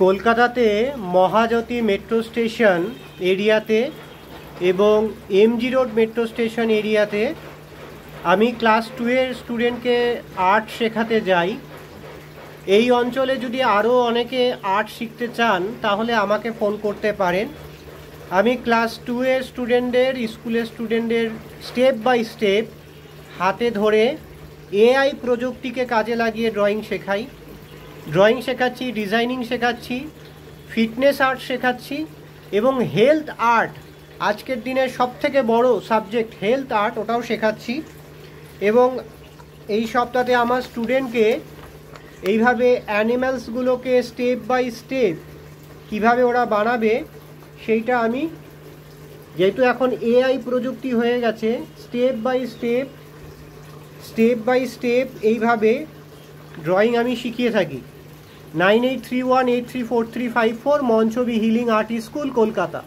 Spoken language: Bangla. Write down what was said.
কলকাতাতে মহাজ্যোতি মেট্রো স্টেশন এরিয়াতে এবং এমজি রোড মেট্রো স্টেশন এরিয়াতে আমি ক্লাস 2 এর স্টুডেন্টকে আর্ট শেখাতে যাই। এই অঞ্চলে যদি আরও অনেকে আর্ট শিখতে চান তাহলে আমাকে ফোন করতে পারেন। আমি ক্লাস 2 এর স্টুডেন্টদের, স্কুলের স্টুডেন্টদের স্টেপ বাই স্টেপ হাতে ধরে এআই প্রযুক্তিকে কাজে লাগিয়ে ড্রয়িং শেখাই। ড্রয়িং শেখাচ্ছি, ডিজাইনিং শেখাচ্ছি, ফিটনেস আর্ট শেখাচ্ছি এবং হেলথ আর্ট, আজকের দিনের সবথেকে বড় সাবজেক্ট হেলথ আর্ট, ওটাও শেখাচ্ছি। এবং এই সপ্তাহে আমার স্টুডেন্টকে এইভাবে অ্যানিম্যালসগুলোকে স্টেপ বাই স্টেপ কীভাবে ওরা বানাবে সেইটা আমি, যেহেতু এখন এআই প্রযুক্তি হয়ে গেছে, স্টেপ বাই স্টেপ এইভাবে ড্রয়িং আমি শিখিয়ে থাকি। 9831834354 মঞ্চবি হিলিং আর্ট স্কুল, কলকাতা।